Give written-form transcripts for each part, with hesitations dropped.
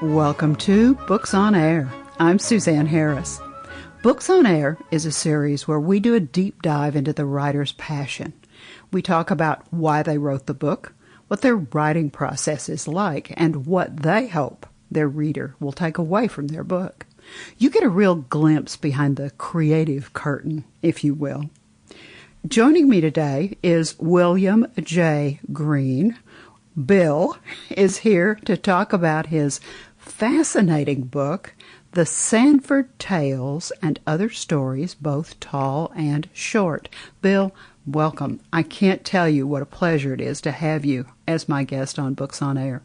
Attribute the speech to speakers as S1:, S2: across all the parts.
S1: Welcome to Books on Air. I'm Suzanne Harris. Books on Air is a series where we do a deep dive into the writer's passion. We talk about why they wrote the book, what their writing process is like, and what they hope their reader will take away from their book. You get a real glimpse behind the creative curtain, if you will. Joining me today is William J. Green. Bill is here to talk about his fascinating book, The Sanford Tales and Other Stories, both tall and short. Bill, welcome. I can't tell you what a pleasure it is to have you as my guest on Books on Air.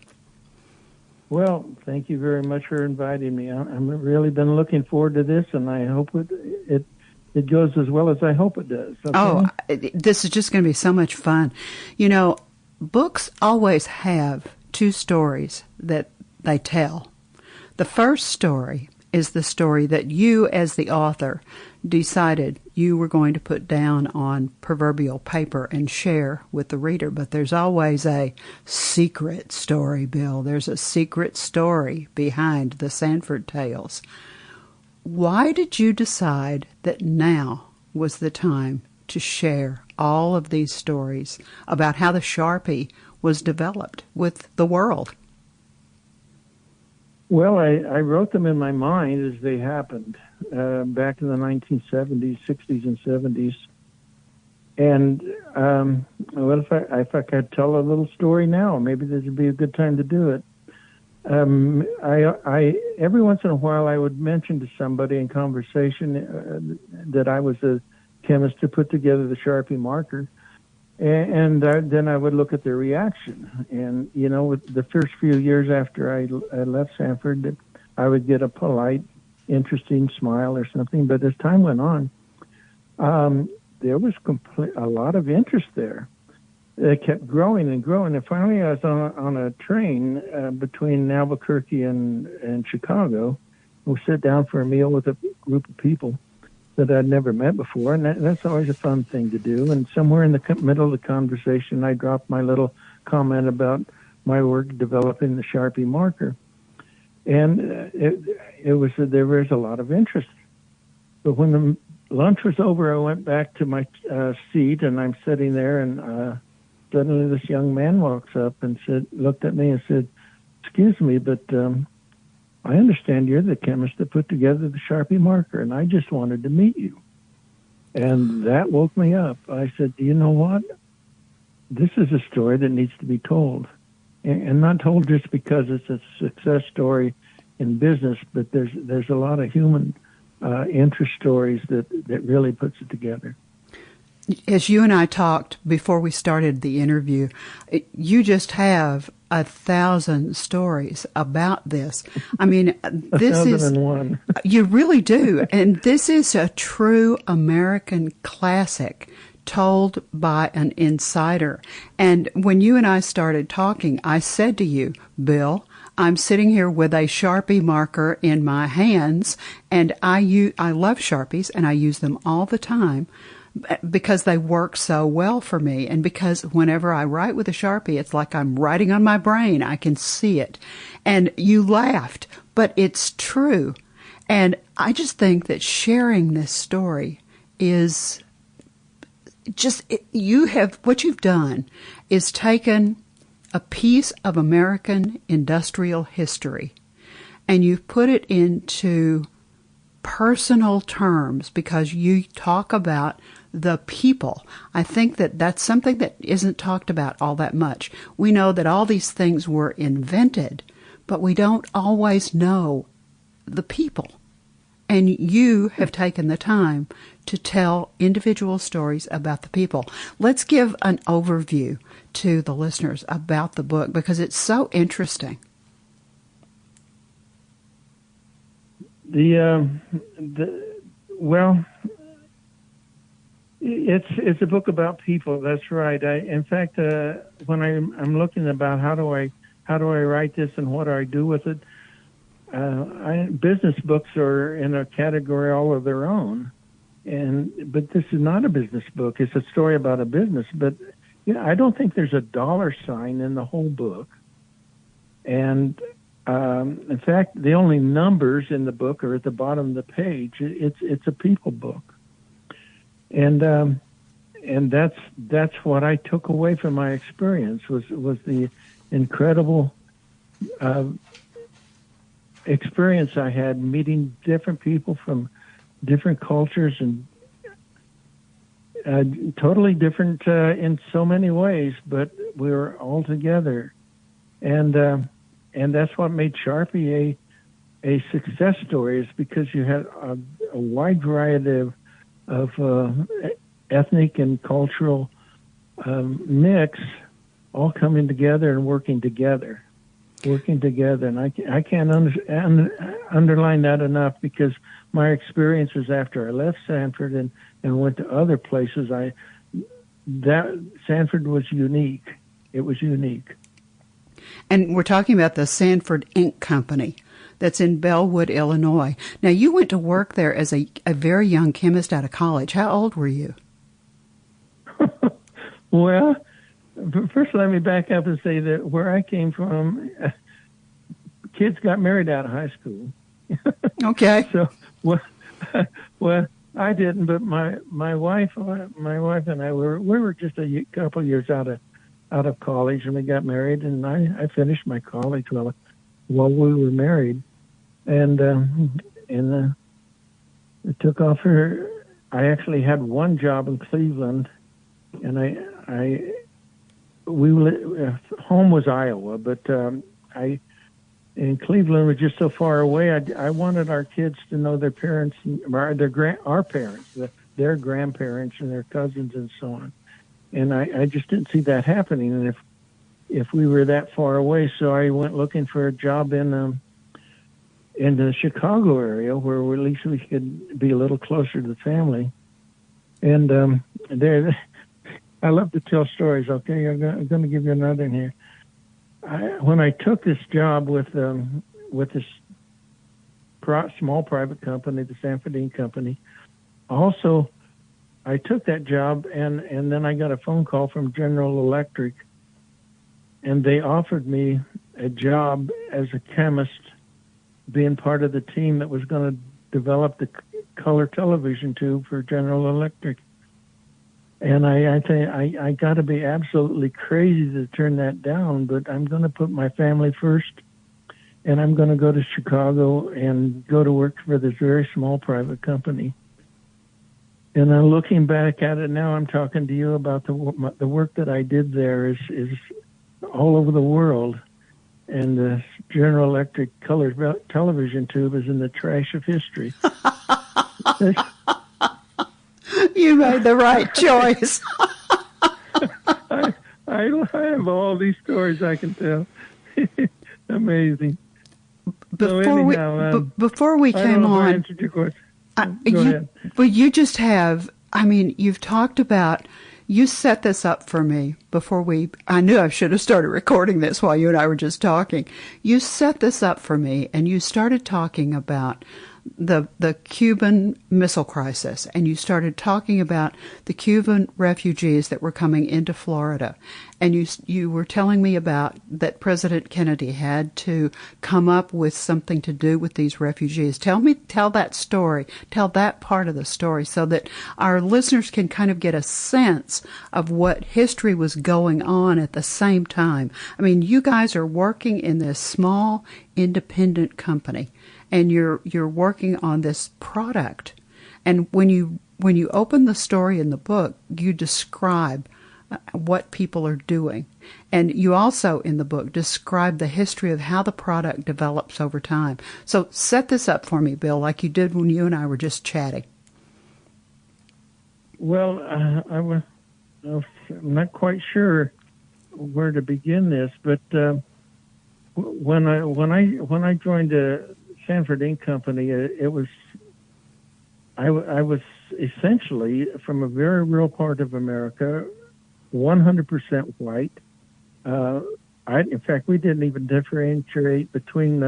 S2: Well, thank you very much for inviting me. I've really been looking forward to this, and I hope it goes as well as I hope it does. Okay?
S1: Oh, this is just going to be so much fun. You know, books always have two stories that they tell. The first story is the story that you, as the author, decided you were going to put down on proverbial paper and share with the reader. But there's always a secret story, Bill. There's a secret story behind the Sanford Tales. Why did you decide that now was the time to share all of these stories about how the Sharpie was developed with the world?
S2: Well, I wrote them in my mind as they happened back in the 1970s, 60s, and 70s. And well, if I could tell a little story now, maybe this would be a good time to do it. I every once in a while I would mention to somebody in conversation that I was a chemist who put together the Sharpie marker. And then I would look at their reaction. And, you know, with the first few years after I left Sanford, I would get a polite, interesting smile or something. But as time went on, there was a lot of interest there. It kept growing and growing. And finally, I was on a train between Albuquerque and Chicago. We sat down for a meal with a group of people that I'd never met before, and that's always a fun thing to do. And somewhere in the middle of the conversation, I dropped my little comment about my work developing the Sharpie marker, and there was a lot of interest. But when the lunch was over, I went back to my seat, and I'm sitting there, and suddenly this young man walks up and looked at me and said, "Excuse me, but I understand you're the chemist that put together the Sharpie marker, and I just wanted to meet you." And that woke me up. I said, "Do you know what? This is a story that needs to be told. And not told just because it's a success story in business, but there's a lot of human interest stories that really puts it together."
S1: As you and I talked before we started the interview, you just have 1,000 stories about this. I mean, this is
S2: 1,001.
S1: You really do. And this is a true American classic told by an insider. And when you and I started talking, I said to you, "Bill, I'm sitting here with a Sharpie marker in my hands, and I love Sharpies, and I use them all the time because they work so well for me, and because whenever I write with a Sharpie, it's like I'm writing on my brain. I can see it." And you laughed, but it's true. And I just think that sharing this story is just, what you've done is taken a piece of American industrial history and you've put it into personal terms because you talk about the people. I think that that's something that isn't talked about all that much. We know that all these things were invented, but we don't always know the people. And you have taken the time to tell individual stories about the people. Let's give an overview to the listeners about the book because it's so interesting.
S2: Well, it's a book about people. That's right. In fact, when I'm looking about how do I write this and what do I do with it, business books are in a category all of their own, but this is not a business book. It's a story about a business. But I don't think there's a dollar sign in the whole book, and In fact, the only numbers in the book are at the bottom of the page. It's a people book, and that's what I took away from my experience was the incredible experience I had meeting different people from different cultures and totally different in so many ways, but we were all together, and that's what made Sharpie a success story. Is because you had a wide variety of ethnic and cultural mix all coming together and working together, and I can't underline that enough, because my experiences after I left Sanford and went to other places, that Sanford was unique. It was unique.
S1: And we're talking about the Sanford Ink Company that's in Bellwood, Illinois. Now, you went to work there as a very young chemist out of college. How old were you?
S2: Well, first let me back up and say that where I came from, kids got married out of high school.
S1: Okay.
S2: So, well, I didn't, but my wife and I we were just a couple of years out of college, and we got married, and I finished my college while we were married, and it took off for. I actually had one job in Cleveland, and home was Iowa, but in Cleveland was just so far away. I wanted our kids to know their parents, our parents, their grandparents, and their cousins, and so on. And I just didn't see that happening. And if we were that far away, so I went looking for a job in the Chicago area, where at least we could be a little closer to the family. And there, I love to tell stories. Okay, I'm going to give you another one here. When I took this job with this small private company, the Sanford Ink Company, also I took that job, and then I got a phone call from General Electric, and they offered me a job as a chemist, being part of the team that was going to develop the color television tube for General Electric. And I think I got to be absolutely crazy to turn that down, but I'm going to put my family first, and I'm going to go to Chicago and go to work for this very small private company. And then looking back at it now, I'm talking to you about the work that I did there is all over the world, and the General Electric color television tube is in the trash of history.
S1: You made the right choice.
S2: I have all these stories I can tell. Amazing.
S1: Before we came on,
S2: I answered your question.
S1: Go ahead. Well, you just have. I mean, you've talked about. You set this up for me before I knew I should have started recording this while you and I were just talking. You set this up for me, and you started talking about the Cuban Missile Crisis, and you started talking about the Cuban refugees that were coming into Florida, and you were telling me about that President Kennedy had to come up with something to do with these refugees. Tell that story, tell that part of the story, so that our listeners can kind of get a sense of what history was going on at the same time. I mean, you guys are working in this small independent company, and you're working on this product. And when you open the story in the book, you describe what people are doing. And you also, in the book, describe the history of how the product develops over time. So set this up for me, Bill, like you did when you and I were just chatting.
S2: Well, I'm not quite sure where to begin this, but when I joined the Sanford Ink Company, I was essentially from a very rural part of America, 100% white. In fact, we didn't even differentiate between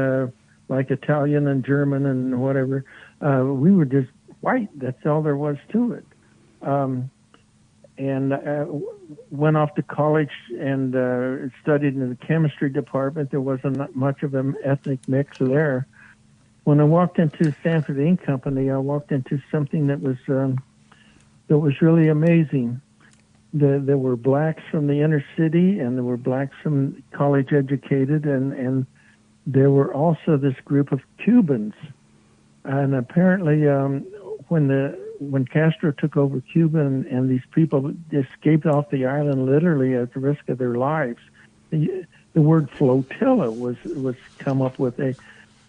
S2: like Italian and German and whatever. We were just white. That's all there was to it. went off to college and studied in the chemistry department. There wasn't much of an ethnic mix there. When I walked into Sanford Ink Company, I walked into something that was really amazing. There were blacks from the inner city, and there were blacks from college educated, and there were also this group of Cubans. And apparently, when Castro took over Cuba and these people escaped off the island literally at the risk of their lives, the word flotilla was come up with.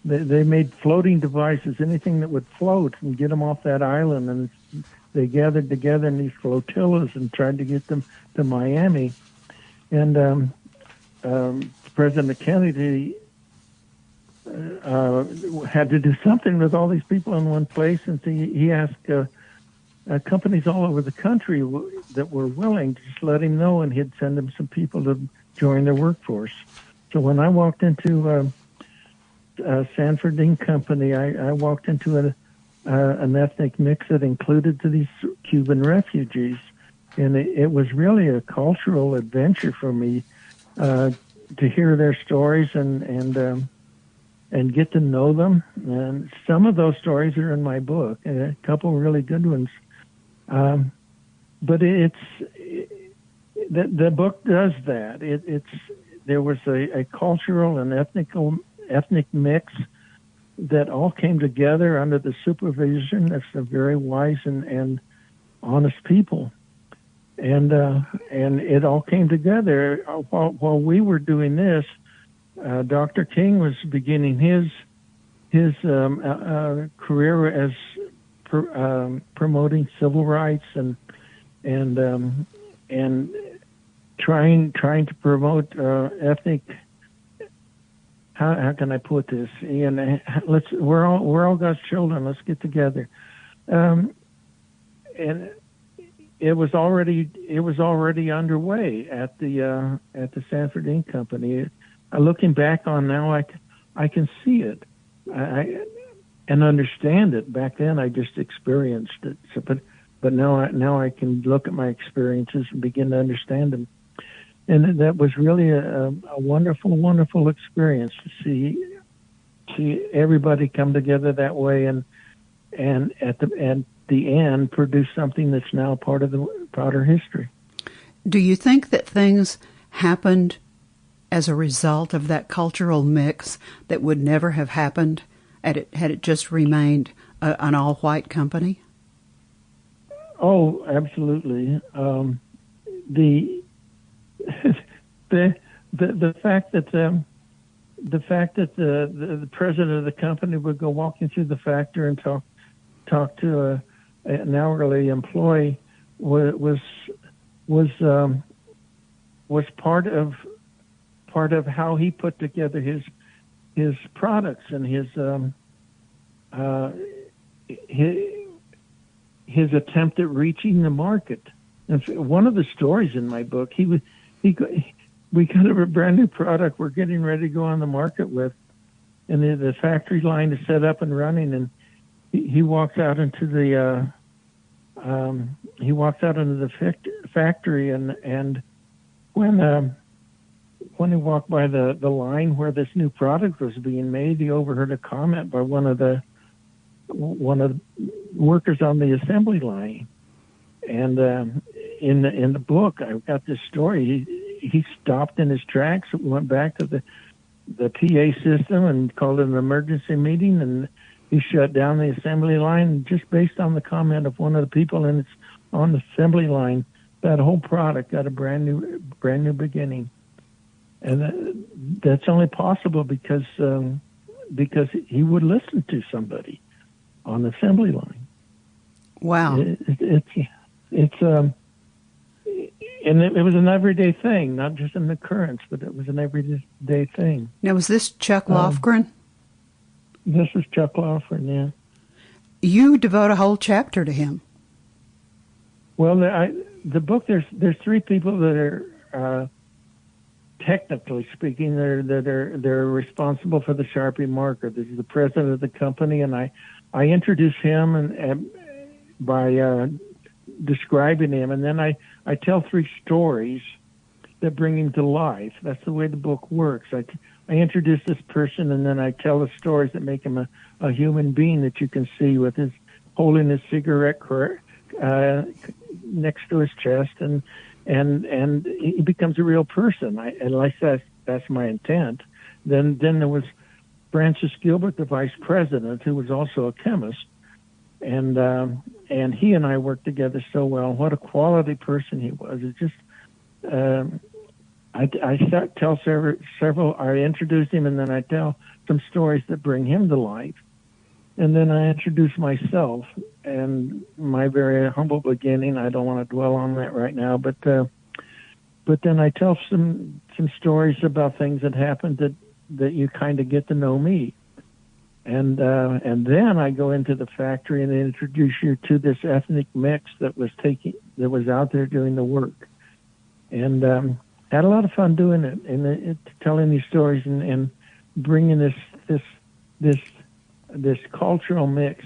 S2: They made floating devices, anything that would float, and get them off that island. And they gathered together in these flotillas and tried to get them to Miami. And President Kennedy had to do something with all these people in one place, and so he asked companies all over the country that were willing to just let him know, and he'd send them some people to join their workforce. So when I walked into Sanford Ink Company, I walked into an ethnic mix that included these Cuban refugees, and it was really a cultural adventure for me to hear their stories and get to know them. And some of those stories are in my book, and a couple really good ones. But the book does that. There was a cultural and ethnic mix that all came together under the supervision of some very wise and honest people, and it all came together while we were doing this. Dr. King was beginning his career as promoting civil rights and trying to promote ethnic. How can I put this? And we're all God's children. Let's get together. And it was already underway at the Sanford Ink Company. Looking back on now, I can see it, and understand it. Back then, I just experienced it. So, but now I can look at my experiences and begin to understand them. And that was really a wonderful, wonderful experience to see everybody come together that way, and at the end produce something that's now part of our history.
S1: Do you think that things happened as a result of that cultural mix that would never have happened had it just remained an all-white company?
S2: Oh, absolutely. The fact that the president of the company would go walking through the factory and talk to an hourly employee was part of how he put together his products and his attempt at reaching the market. And one of the stories in my book, we got a brand new product we're getting ready to go on the market with, and the factory line is set up and running, and he walks out into the factory, and when he walked by the line where this new product was being made, he overheard a comment by one of the workers on the assembly line. And in the book, I've got this story. He stopped in his tracks, went back to the PA system and called an emergency meeting, and he shut down the assembly line just based on the comment of one of the people on the assembly line. That whole product got a brand new beginning. And that's only possible because he would listen to somebody on the assembly line.
S1: Wow.
S2: And it was an everyday thing, not just an occurrence, but it was an everyday thing.
S1: Now, was this Chuck Lofgren?
S2: This was Chuck Lofgren, yeah.
S1: You devote a whole chapter to him.
S2: Well, the book, there's three people that are technically speaking, they're responsible for the Sharpie marker. This is the president of the company, and I introduce him and by describing him, and then I tell 3 stories that bring him to life. That's the way the book works. I introduce this person, and then I tell the stories that make him a human being that you can see with his holding his cigarette next to his chest, and he becomes a real person. At least that's my intent. Then there was Francis Gilbert, the vice president, who was also a chemist, and he and I worked together so well. What a quality person he was! It just I tell several. I introduce him, and then I tell some stories that bring him to life, and then I introduce myself and my very humble beginning. I don't want to dwell on that right now, but then I tell some stories about things that happened that you kind of get to know me. And then I go into the factory and introduce you to this ethnic mix that was out there doing the work, and had a lot of fun doing it and telling these stories and bringing this cultural mix.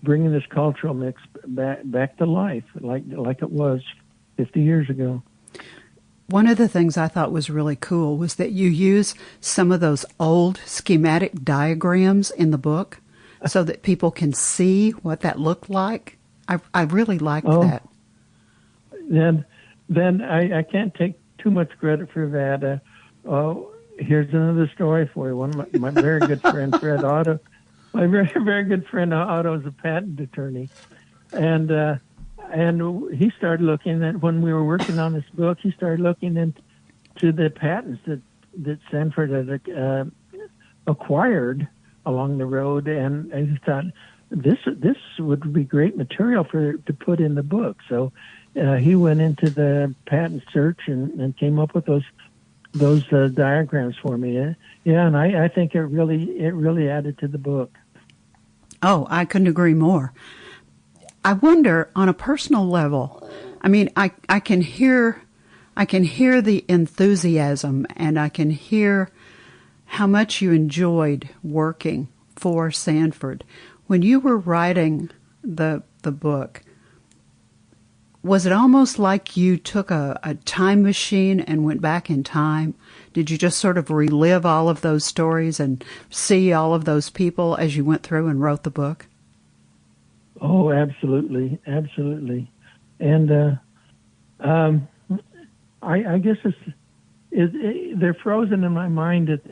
S2: Bringing this cultural mix back to life like it was 50 years ago.
S1: One of the things I thought was really cool was that you use some of those old schematic diagrams in the book so that people can see what that looked like. I really liked that.
S2: Then I can't take too much credit for that. Here's another story for you. One of my very good friend, Fred Otto, my very, very good friend Otto is a patent attorney. And he started looking at, when we were working on this book, he started looking into the patents that Sanford had acquired along the road, and he thought this would be great material to put in the book. So he went into the patent search and came up with those diagrams for me. Yeah, and I think it really added to the book.
S1: Oh, I couldn't agree more. I wonder, on a personal level, I mean, I can hear the enthusiasm, and I can hear how much you enjoyed working for Sanford. When you were writing the book, was it almost like you took a time machine and went back in time? Did you just sort of relive all of those stories and see all of those people as you went through and wrote the book?
S2: Oh, absolutely, absolutely. And I guess they're frozen in my mind at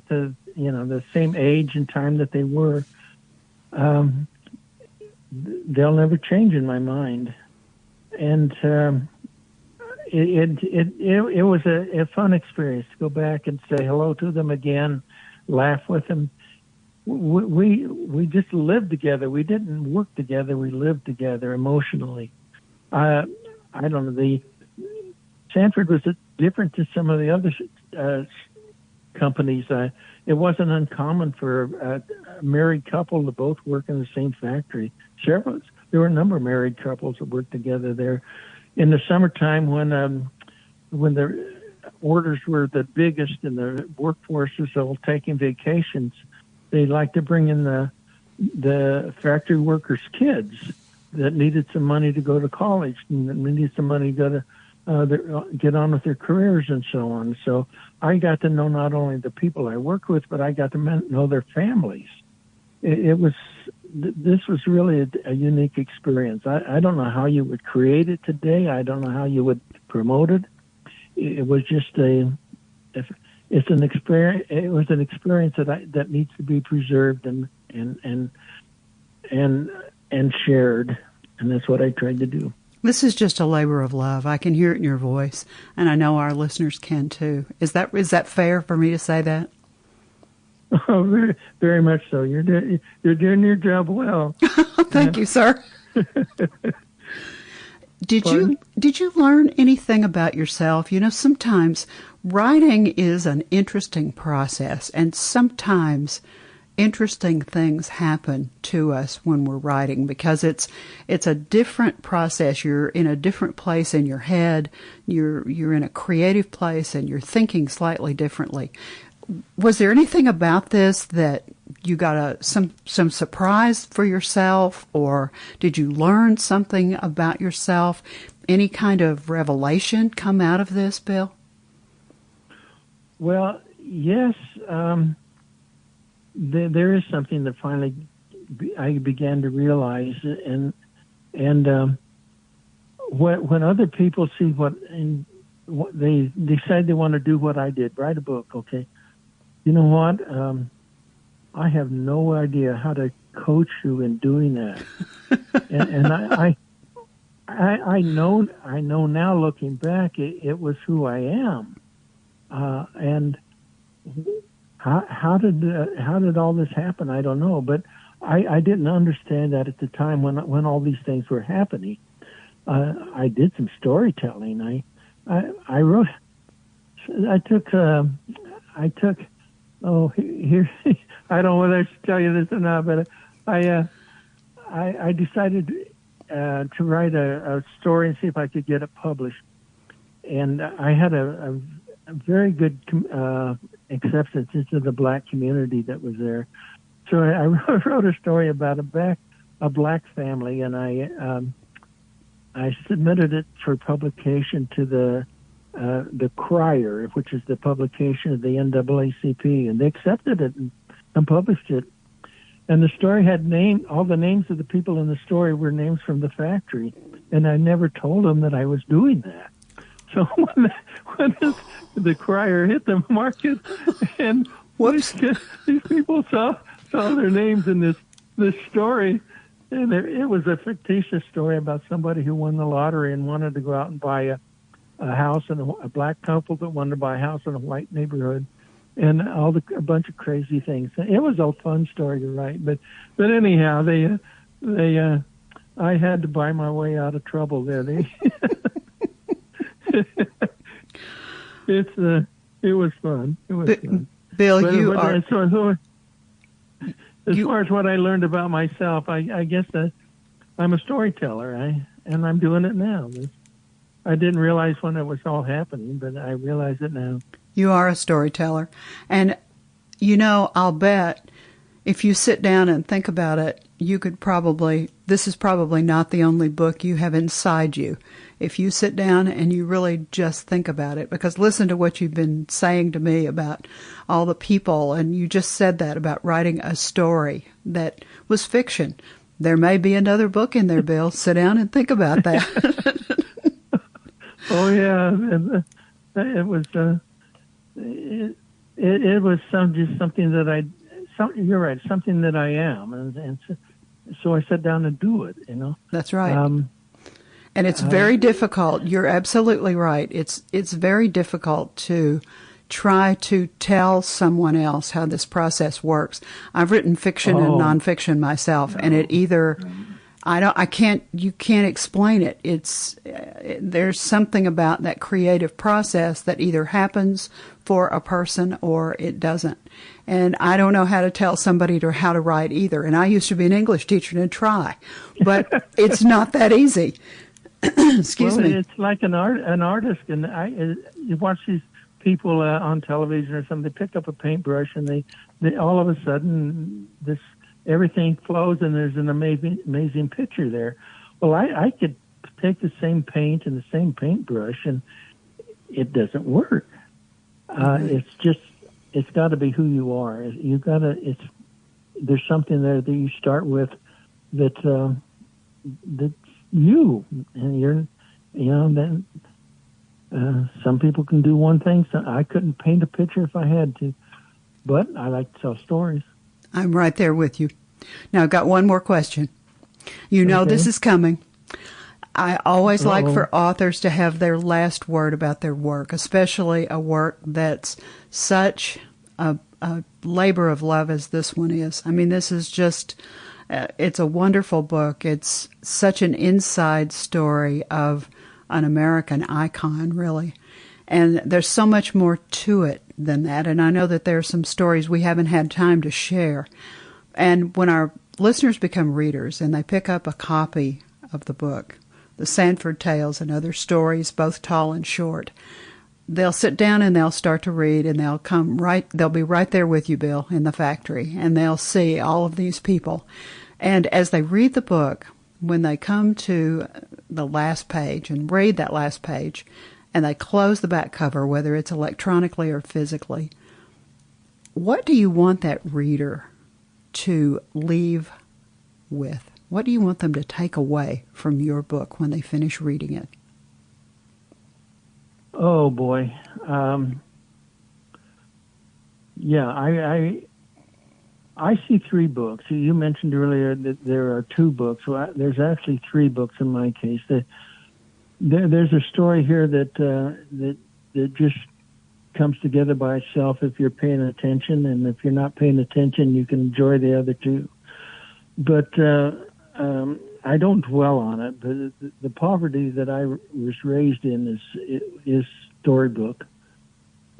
S2: the the same age and time that they were. They'll never change in my mind. And it was a fun experience to go back and say hello to them again, laugh with them. We just lived together. We didn't work together. We lived together emotionally. I don't know. Sanford was different to some of the other companies. It wasn't uncommon for a married couple to both work in the same factory. There were a number of married couples that worked together there. In the summertime, when the orders were the biggest and the workforce was all taking vacations, they liked to bring in the factory workers' kids that needed some money to go to college and needed some money to go to get on with their careers and so on. So I got to know not only the people I worked with, but I got to know their families. This was really a unique experience. I don't know how you would create it today. I don't know how you would promote it. It was just it's an experience. It was an experience that needs to be preserved and shared, and that's what I tried to do.
S1: This is just a labor of love. I can hear it in your voice, and I know our listeners can too. Is that fair for me to say that?
S2: Oh, very, very much so. You're doing your job well.
S1: Thank you, sir. Did you learn anything about yourself? You know, sometimes writing is an interesting process, and sometimes interesting things happen to us when we're writing because it's a different process. You're in a different place in your head. You're in a creative place, and you're thinking slightly differently. Was there anything about this that you got some surprise for yourself, or did you learn something about yourself? Any kind of revelation come out of this, Bill?
S2: Well, yes. There is something that finally I began to realize, and when other people see what they decide they want to do, what I did, write a book. Okay, you know what? I have no idea how to coach you in doing that, and I know now, looking back, it was who I am, and how did all this happen? I don't know, but I didn't understand that at the time when all these things were happening. I did some storytelling. I wrote. I took. Oh, here. I don't know whether I should tell you this or not, but I decided to write a story and see if I could get it published. And I had a very good acceptance into the black community that was there. So I wrote a story about a black family, and I submitted it for publication to the Crier, which is the publication of the NAACP, and they accepted it and published it. And the story had all the names of the people in the story were names from the factory, and I never told them that I was doing that. So when the Crier hit the market, and these people saw their names in this story, and it was a fictitious story about somebody who won the lottery and wanted to go out and buy a house, and a black couple that wanted to buy a house in a white neighborhood, and a bunch of crazy things. It was a fun story to write, but anyhow, I had to buy my way out of trouble there. It was fun. It was fun.
S1: Bill,
S2: as far as what I learned about myself, I guess that I'm a storyteller, and I'm doing it now. I didn't realize when it was all happening, but I realize it now.
S1: You are a storyteller. And, I'll bet if you sit down and think about it, this is probably not the only book you have inside you. If you sit down and you really just think about it, because listen to what you've been saying to me about all the people, and you just said that about writing a story that was fiction. There may be another book in there, Bill. Sit down and think about that.
S2: Oh yeah, it was. It was something that you're right, something that I am, and so I sat down and do it.
S1: That's right. And it's very difficult. You're absolutely right. It's very difficult to try to tell someone else how this process works. I've written fiction and nonfiction myself, and it either you can't explain it. There's something about that creative process that either happens for a person or it doesn't. And I don't know how to tell somebody how to write either. And I used to be an English teacher and try, but it's not that easy. Excuse me.
S2: It's like an artist, and you watch these people on television or something. They pick up a paintbrush, and they all of a sudden everything flows, and there's an amazing picture there. Well, I could take the same paint and the same paintbrush, and it doesn't work. It's got to be who you are. There's something there that you start with that's you, and then some people can do one thing. So I couldn't paint a picture if I had to, but I like to tell stories.
S1: I'm right there with you. Now, I've got one more question. This is coming. I always like for authors to have their last word about their work, especially a work that's such a labor of love as this one is. I mean, this is just, it's a wonderful book. It's such an inside story of an American icon, really. And there's so much more to it than that. And I know that there are some stories we haven't had time to share. And when our listeners become readers and they pick up a copy of the book, the Sanford Tales and Other Stories, both tall and short, they'll sit down and they'll start to read, and they'll be right there with you, Bill, in the factory, and they'll see all of these people. And as they read the book, when they come to the last page and read that last page, and they close the back cover, whether it's electronically or physically, what do you want that reader to leave with? What do you want them to take away from your book when they finish reading it?
S2: Oh boy, I see 3 books. You mentioned earlier that there are 2 books. Well, there's actually 3 books in my case. There's a story here that just comes together by itself if you're paying attention, and if you're not paying attention, you can enjoy the other 2. But I don't dwell on it. But the poverty that I was raised in is storybook,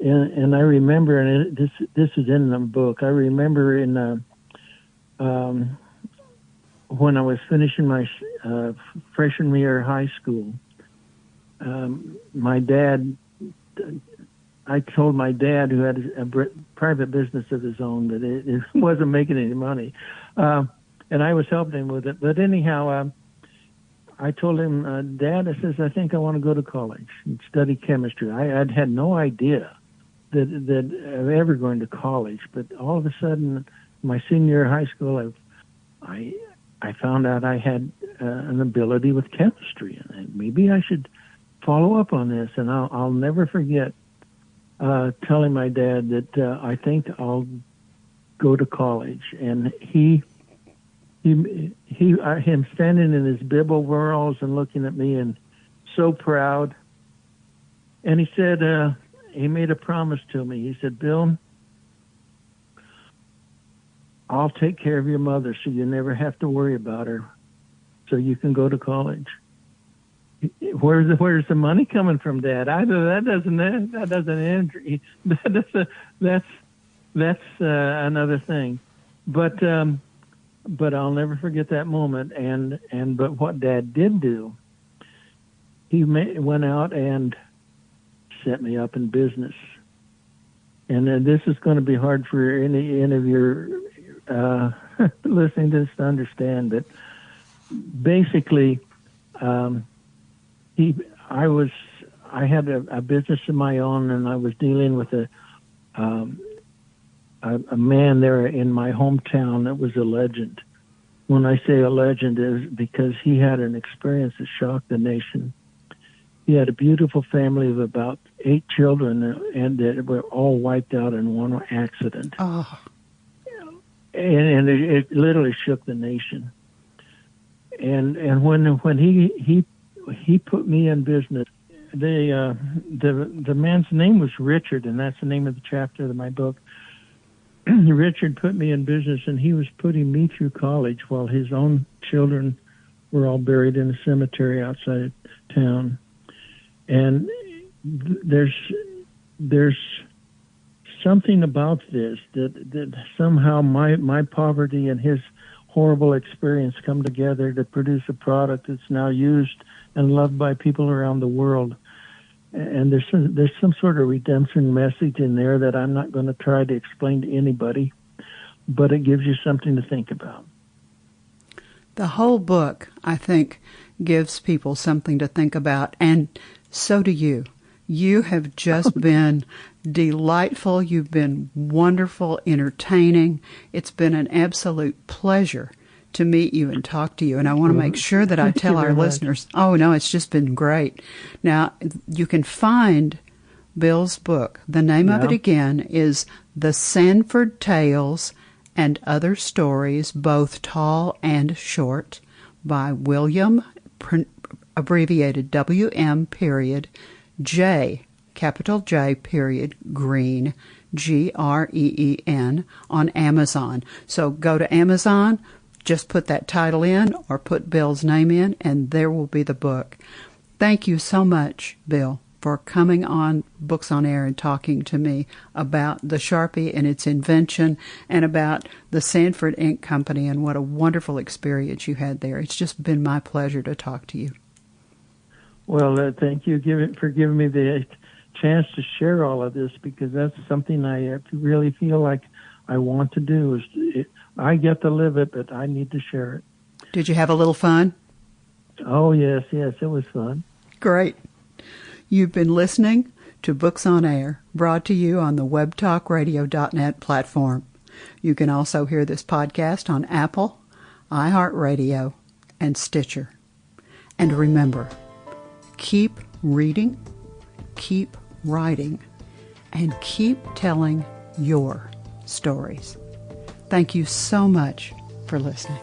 S2: and I remember, and this is in the book. I remember when I was finishing my freshman year of high school. I told my dad, who had a private business of his own, that it wasn't making any money, and I was helping him with it. But anyhow, I told him, Dad, I says, I think I want to go to college and study chemistry. I'd had no idea that I'm ever going to college, but all of a sudden, my senior year of high school, I found out I had an ability with chemistry, and maybe I should follow up on this. And I'll never forget telling my dad that I think I'll go to college, and him standing in his bib overalls and looking at me and so proud. And he said, he made a promise to me. He said, Bill, I'll take care of your mother so you never have to worry about her, so you can go to college. Where's the money coming from, Dad? That's another thing. But I'll never forget that moment. But what Dad did do, he went out and set me up in business. And this is going to be hard for any of your listening to this to understand. But basically, I had a business of my own, and I was dealing with a man there in my hometown that was a legend. When I say a legend, is because he had an experience that shocked the nation. He had a beautiful family of about 8 children, and that were all wiped out in one accident.
S1: Oh.
S2: And it literally shook the nation. And when he put me in business, the man's name was Richard, and that's the name of the chapter of my book. Richard put me in business, and he was putting me through college while his own children were all buried in a cemetery outside town. And there's something about this that somehow my poverty and his horrible experience come together to produce a product that's now used and loved by people around the world. And there's some sort of redemption message in there that I'm not going to try to explain to anybody, but it gives you something to think about.
S1: The whole book, I think, gives people something to think about, and so do you. You have just been delightful. You've been wonderful, entertaining. It's been an absolute pleasure to meet you and talk to you. And I want to make sure that I tell our listeners, oh, no, it's just been great. Now, you can find Bill's book. The name of it again is The Sanford Tales and Other Stories, both tall and short, by William, abbreviated W.M. period, J, capital J period, Green, Green, on Amazon. So go to Amazon, just put that title in or put Bill's name in, and there will be the book. Thank you so much, Bill, for coming on Books on Air and talking to me about the Sharpie and its invention and about the Sanford Ink Company and what a wonderful experience you had there. It's just been my pleasure to talk to you.
S2: Well, thank you for giving me the chance to share all of this, because that's something I really feel like I want to do. I get to live it, but I need to share it.
S1: Did you have a little fun?
S2: Oh, yes, it was fun.
S1: Great. You've been listening to Books on Air, brought to you on the webtalkradio.net platform. You can also hear this podcast on Apple, iHeartRadio, and Stitcher. And remember, keep reading, keep writing, and keep telling your stories. Thank you so much for listening.